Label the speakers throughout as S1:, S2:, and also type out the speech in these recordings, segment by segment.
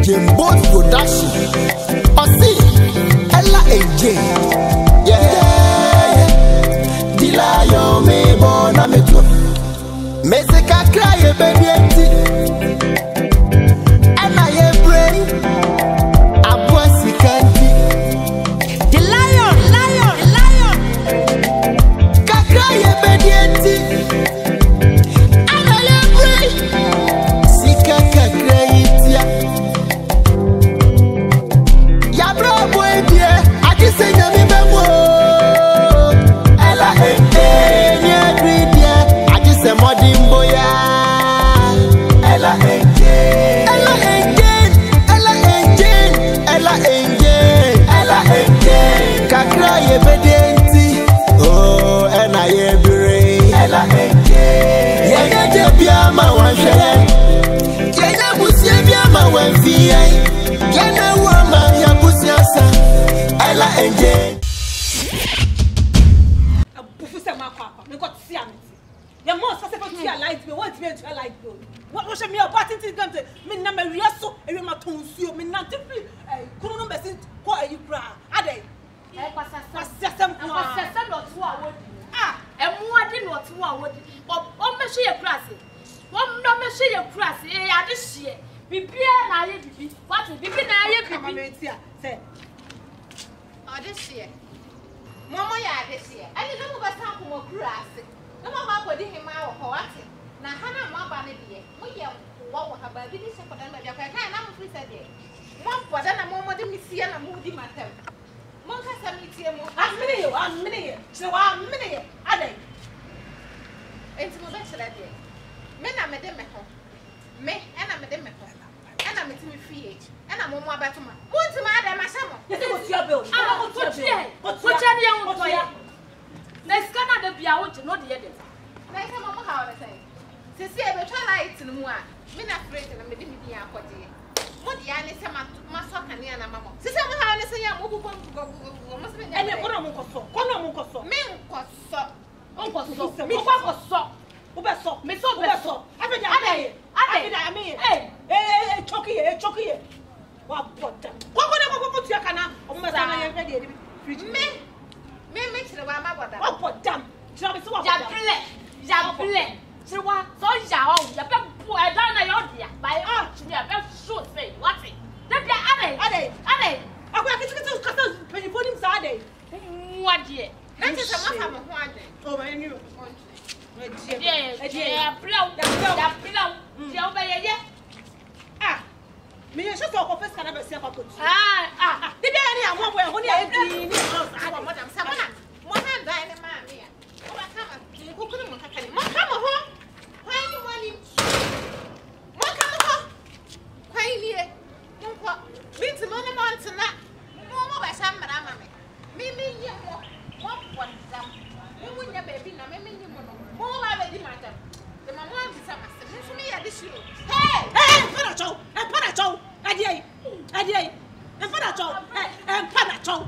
S1: Jimbo's production. Ossie, Ella AJ. Yeah. Dilayo me bona me tu. Me se ka cry baby enti. And I pray. Abuasi kanti. Dilayo, lion. Ka cry baby enti. And I pray. Sika ka cry itia. Ya bro boy dear, I just say me bemo. Ella nya gredia, I just say modimbo ya. Ella kakra ye bedenti. Oh, and I every Ella ye bia ma wan hwe. Ye na busia bia ma wan fie. Ye na wa ma ya busia sa. Ella
S2: Abufusa makwa. Me got see am. Your mom say to your light me, want me to light go. What was me about it come to me na me wiaso e ma tonsuo me na tefi kunu no besin ko ayi kra. Ade. Kwasasam no to a wodi. Emu ade no to a wodi. O me hye ye krase. O no me hye ye krase. Ade hye. Bibia na aye bibi. What bibi na aye bibi. Say. Ade hye. Momo ya ade hye. Ani no mo basa ko mo krase. No mama go di him awo ko wate na hana mo aba ne de mo ye wo ha ba bi ni se ko dan ba bia ka na mo free say de mo poda na mo de mi sie na mo di matem mo ka sa mi tie mo amene ye se wa amene ye ade enti mo be chere de me na me de me ho me na me de me ho na me ti mi fie na mo abeto ma mo nti ma ade ma sha mo ye se ko tua be o ama ko tua de ye wo to ya. Na skana da bia wo no de yede. Na ise mama ha wona sai. Sisi e be twa light no mu a, me na freight na me de mi dia akode. Mo de ya ne se ma so kane na mama. Sisi mo ha wona sai ya mo gugu mo se me nya. Ene kono mo nkoso. Me nkoso. Onkoso. Me nkoso. Wo be so. Me so be so. Afeja ade. Ame. Choki. Wa boda. Koko tua kana. O mo sa na ye de de fridge. Me chire wa ma boda. Wa bodam. Chire be so wa boda. Ya ple. Chire wa so ya o. Ya be bu e da na yo dia. By chire be so say what it. Da bia ade. Akwa kitu kata penifoni msaade. Wa die. Na che se ma fa mo ho ade. O ba eni o. Ya ple. Dia o be ye. Me ye so ko first kana be se kwa kotu. Di bia ni amwo bo e ho ni e di ni ho madam sa bona. Mo ha dan ni ma me ya. O ba kama ki ko kunu mo kakani. Mo kama ho. Kwai ni wani. Mo kama ho. Kwai ni e. Mo ko. Binti mo na mo ntena. Mo ba sha mara ma me. Me ye mo. Mo podam. Mo nya baby na me ni mo no. Mo ba be di madam. The mama bi sa ma se. Mo so me ya de shiro. Hey, para chow. Adiye. Para chow. Para chow.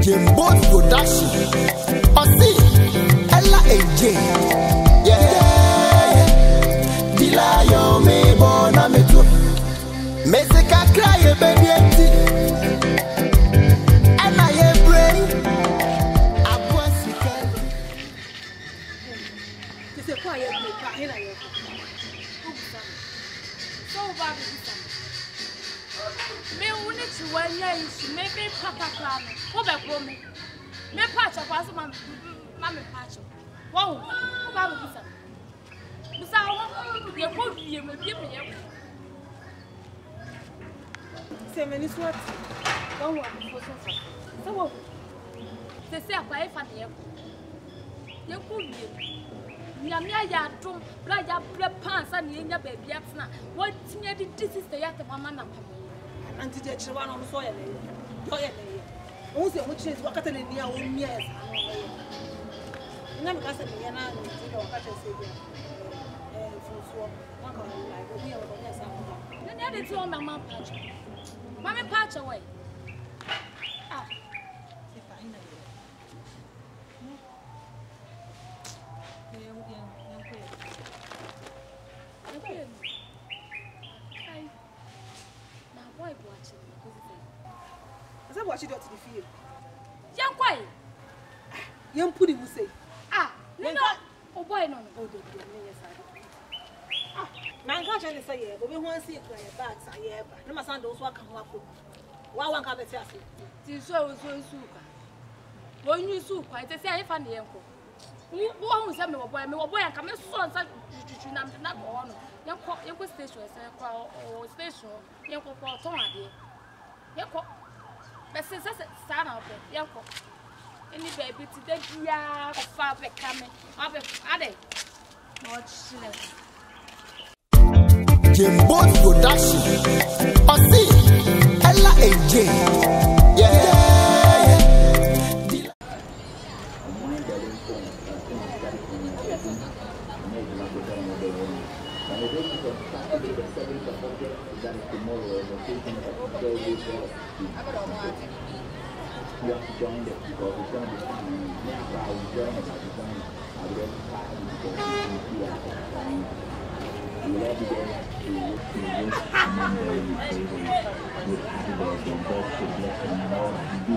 S2: Jimbo's production. Ossie, Ella AJ. Yeah. Dilayo me bona me tu. Me se ka cry baby enti. And I pray. Abuasi kanti. This is quiet me ka hina yo. So bad me woni ti wanya isu me be papa plan wo be ko me patch kwa so ma me patch wo ba be bisa wo ye ko vie me bie me ye se me ni swat wo wo so so so wo
S3: se se akwa e fa na ye ku ye nyamia ya dum bla ya bre pansa na nya ba bia tena what tinye di sister ya te mama na papa
S2: anti je chirwa no so ye le yo ye le o se mo chire wakata le ni a o mia ya nya me ka se ni na ni ti do wakata se bia fufuo waka like obi ya wo nya sa ko
S3: na dey to mama patch mama patch away ah
S2: se fa ina Asa bo achi do to the field.
S3: Yan kwai.
S2: Yan pudi mu say.
S3: Ah, no. Oh boy no.
S2: Oh do me yes I. Ah, man ka che say ye, obi ho ansi ekura ye bag sa ye ba. Na masan do so aka ho akọ. Wa wan ka beti ase.
S3: Ti so suka. Wonyu suka, ite say afa na yenko. Wo hu say me wo boy anka me so nsa chuchu na go no. Yenko station say kwa o station yenko kwa ton ade. Yenko Bese se sana obe yenko. Any baby today bia fa be kame. Abe ade. No chile.
S1: Jimbo's production. Osi Ella AJ. Yeah.
S4: You have to join them because it's going to be fun. Now, I will join us at the time. I will have to pass you because you will be there to work and then we pray with happy birthday and God to bless you and all that you do.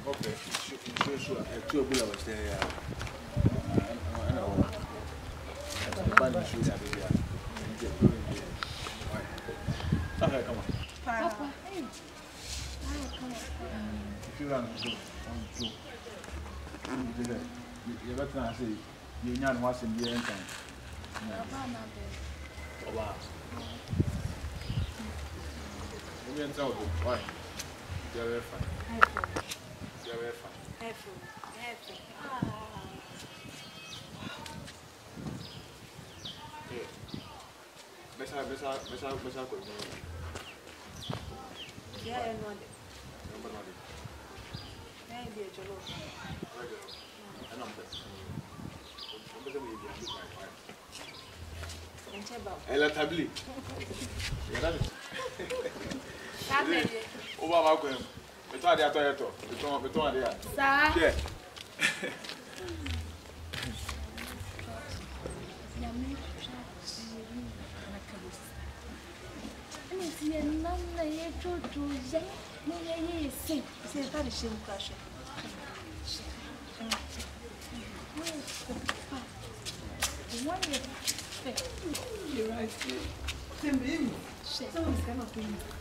S5: Okay, sure. Two of them was there. I know. The band should have it. Okay, come on.
S3: Papa.
S5: If you run to you're better than I say, you're not watching the end time. Oh, wow. You can't tell them why. They're very fine. They're very fine. Besa ko mo.
S2: Yeah, I know it.
S5: Number not it.
S2: Yeah, be a cholo.
S5: And number. Number we be
S2: And cheba.
S5: Ela tabli. Ya dale.
S3: Sabe?
S5: O baba ko em. Beto ade atoyeto. Beto ade ya.
S3: Sa.
S5: Yeah.
S2: Você tá deixando o caixa?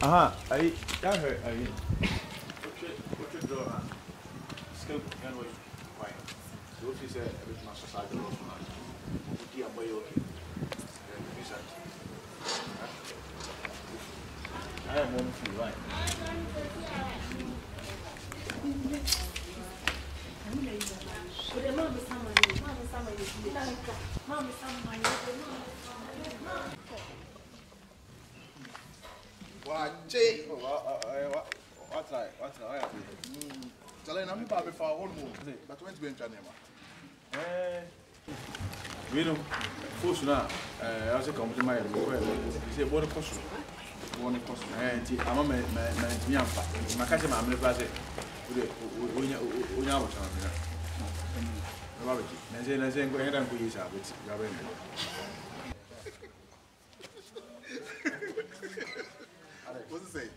S5: Aha, aí, já hör aí. What you draw? Skill and way. Why? So if you say everything must start to look like. What you are boy okay. I am one for right. What's that?
S6: Tell I'm not before all move, but when to be in Janema.
S5: We know, force now. I was a compliment. You say, what a cost. One cost. I'm a man, my cousin, I'm the brother. We know what's on here. Let's go ahead and put yourself with government.
S6: What's it say?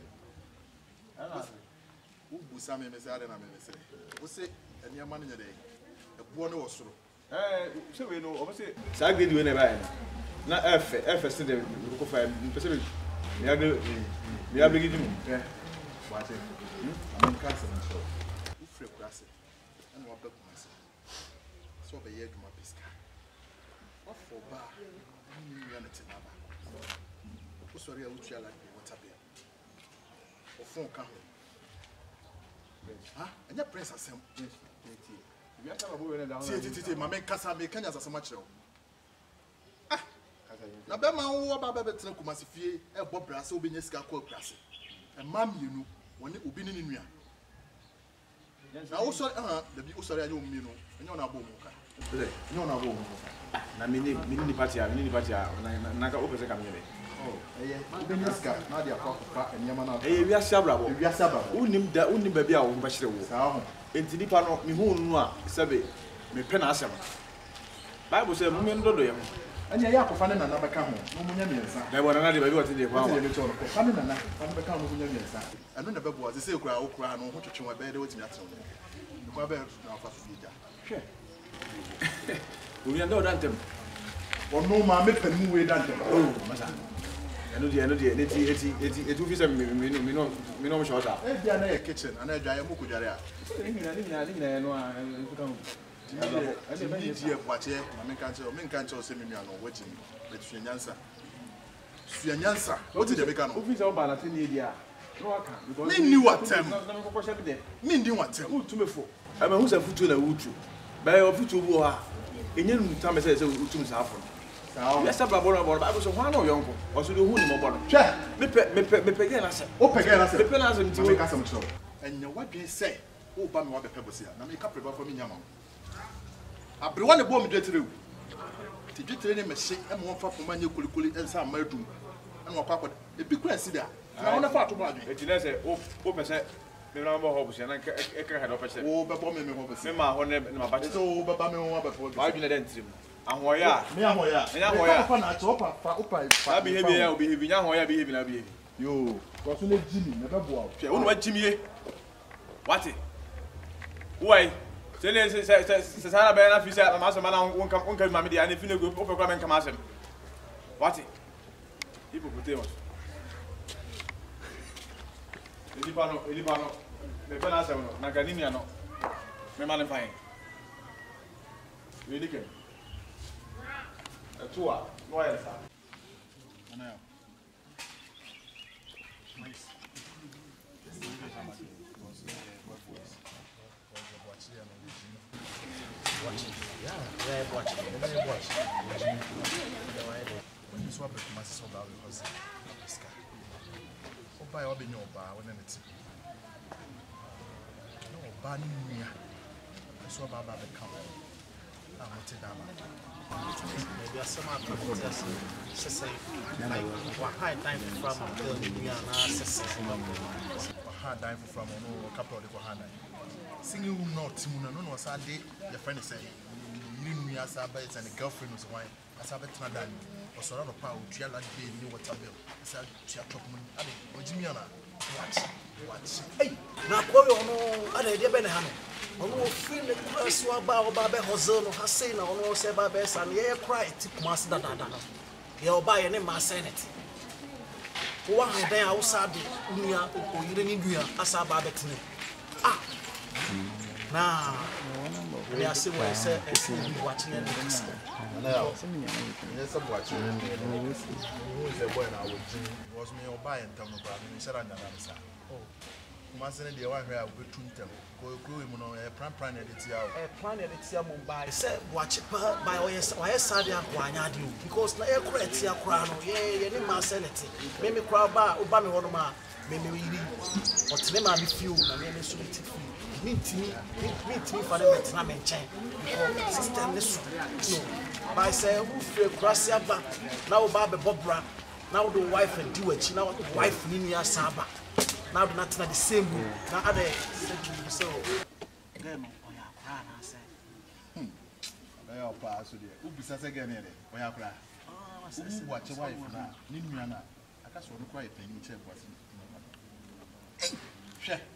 S6: Busami Messada and I say, what's it? And your money a day. A born or so.
S5: So we know, obviously, so I did you in a van. Not F, still the Pacific. We are beginning.
S6: What's it? I'm in Castle and so. Who free grass and what up myself. So the year to my pisca. What for bar? Unity number. Who's sorry, I would share like water beer. Or phone come. Huh? And your prince has some.
S5: We have a woman down.
S6: See, my man Casa make Kenya as a macho. Ah, now, Bema, who about Babette Kumasifi, a Bob Brass, will be in Scar Class. And Mam, you know, when it will be in India. Now, also, the people sorry, I don't mean, and you're not Bomoka.
S5: No, no, I mean, mini party, Naka opens a community.
S6: Oh, yeah, Scar, not your papa, and Yamana.
S5: Hey, we are Sabra.
S6: We are Sabra.
S5: Unim da unim baby out, Bashir. Enti nipa no me hu nu a sebe me pe na asem Bible say mumye ndo do yam
S6: anya ya ko fane na na beka ho no munya miensa
S5: na bo na de baby what dey kwa
S6: fane na na fane beka ho no munya miensa anu na bebo ase say kura wo kura no ho twetwe wa be de wotimi atem no kwa be na fa so bia
S5: hwe mumye ndo dantem
S6: ono ma me panimu we dantem
S5: oh masa eno de eti fi say me no mo shota
S6: e bia na ye kitchen ana dwa ye mo ko dware a
S5: ni no a fuka mo
S6: ni die boache ma me kan che o se me nua no wati me suanyansa what did you make no
S5: ofi say o ba na tini dia no aka
S6: because me ni watem
S5: na me kokko she de
S6: me ndi watem
S5: utumefo e ma hu say futu na wutu ba o futu bu ha enye nu ta me say utum sa afo yes, I'm about I was one of young. Also, the who no more. Me pay na say.
S6: O pay na say.
S5: Me pay na say.
S6: Me ka some show. And you what you say? O ba me wa be pebo sia. Na me ka prepare for me nyama. Abrewa ne bo me dwetire. Ti dwetire ne me hye e mo fa poma nya kulikuli ensa amadum. Na wa kwakọ. E bi kura si da. Na wona fa to ba adwe.
S5: E ti na say o pese me na mo ho bo sia na e ka head of pese.
S6: O be bo me ho bo sia.
S5: Me ma ho ne ma ba.
S6: So o be ba me ho ba fo.
S5: Ba adwe na den trim. Ahoya.
S6: Me ahoya.
S5: Me ahoya.
S6: Fa na cho pa.
S5: Behave nya ahoya behave na behave.
S6: Yo, what's your name, Jimmy? Never go out.
S5: Hwɛ wo no wa Jimmy wate why say sana be na fi say ma so ma na wonka ma me dia na fi na go o pe kwa me nka ma asem wate hippopotamus Eli pano me pe na asem no na ganini ano me ma le fine we dike atua no ya sa ana ya nice
S6: When you swap it, my sister about because this guy. Oh, buy all the new bar when it's no bar in here. I saw about the camera. I'm not a dama.
S7: Maybe a summer say, what high time from me and
S6: hard time from a couple of the Kohana. Singing room not Timuna, no, was our day. Your friend is saying, you didn't me as a bed and a girlfriend was wine. As I bet Madame, or so out of power, Tia like being new water bill. As I Tia Topman, I mean, Jimiana. What?
S7: Hey, now, no, other dear Benham. On no feel the person about Babe Hosan or Hassan or no Sebabes and yeah, cry, tip master Dada. You'll buy a name, my senate. One day outside Unia or you didn't do as a Babetini. Ah, now, we are still watching it.
S6: Now, yes, I'm watching. Who is the boy now with Jimmy? Was me or buying Tom Brown and said, I'm not answer. Oh, Master, the one where I would tune them. Go him on a prime edit.
S7: A plan edit Mumbai said, watch it by Sadia Guanyadu because na Cretia Crown, yea, any my senate. Maybe Craba, Obama, Honoma, maybe we leave. But let me feel, and then it's meet me for the Vietnam and chain. System this no. By say, who feel Gracia back now, Baba Bobra, now the wife and do it, now the wife Linia Saba. Now not the same room. Now other so then I said,
S6: They are pass with you. Who besides again? We have watch a wife now. Nimiana. I can't so quite a new chair was.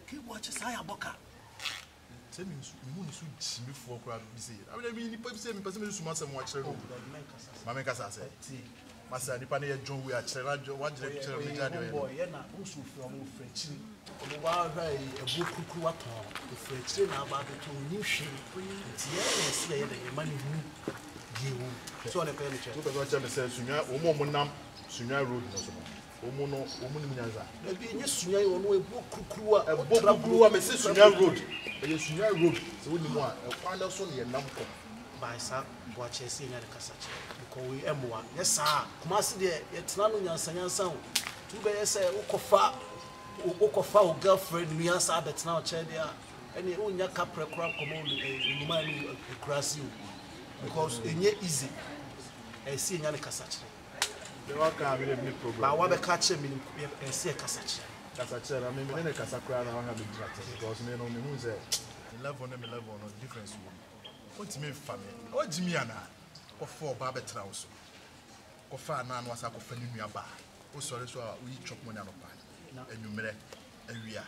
S7: keep watch Saya Boka.
S6: Tell me, you want to switch before crowd. I mean, you say, person is much and watch. Mamma Casa said, Master, the Pania John, we are what director of the January.
S7: Also from French. While a book the French about the new shape. Yes, they money you. So the furniture.
S6: Look at what Jamie says, Sunya, Sunya Road. Omono, Omuniaza.
S7: Maybe yes, you know a book
S6: grew up, Mrs. Sunya Road. Sunya Road, so we want a final son, your number.
S7: By some watches in the Cassache. Because we M1. Yes, sir. Master, it's not on your sound. Two bears say, Okofa, girlfriend, Miasa, but now, Chedia, and the own Capra crop command in money across you. Because it's not easy. I see in the Cassache.
S6: The work I will be problem.
S7: But what the catcher mean, and see a Cassache.
S6: Cassache, I mean, in a Cassacra, I have been drafted because men on the moon say 11 on difference. What's me family? What Jimiana? Or 4 Barbet Trouse? Or far none was a coffin in your bar. Oh, sorry, so we chop money on a pie. And you mere area.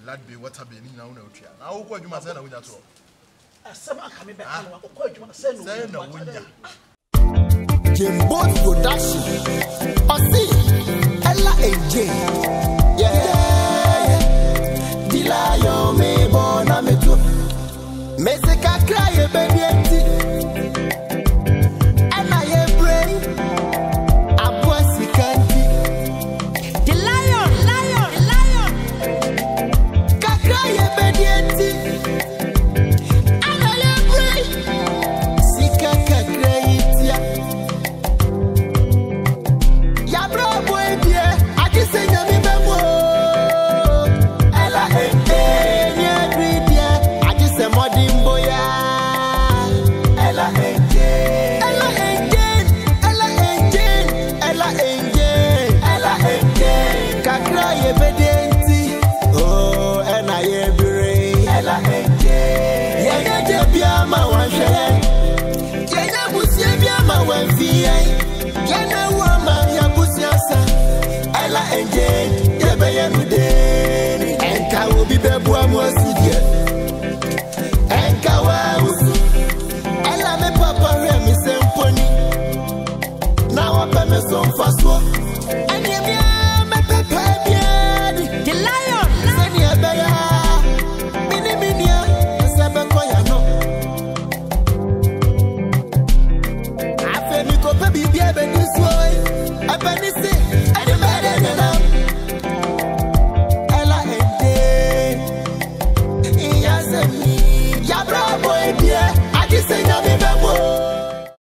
S6: Lad be what have been in our note. Now, what you must say with that all.
S7: Some are coming back. I'll quite you say no winner.
S1: Jimbo Production. Ella AJ. Yeah. Dilayo me bona me too. Mesika cry baby. And I brain. Abuasi kanti. The lion. Kakra baby. And I brain. Sika kakra itia. Ya bro boy dia. Aki say nyami memo. Ella Ella penny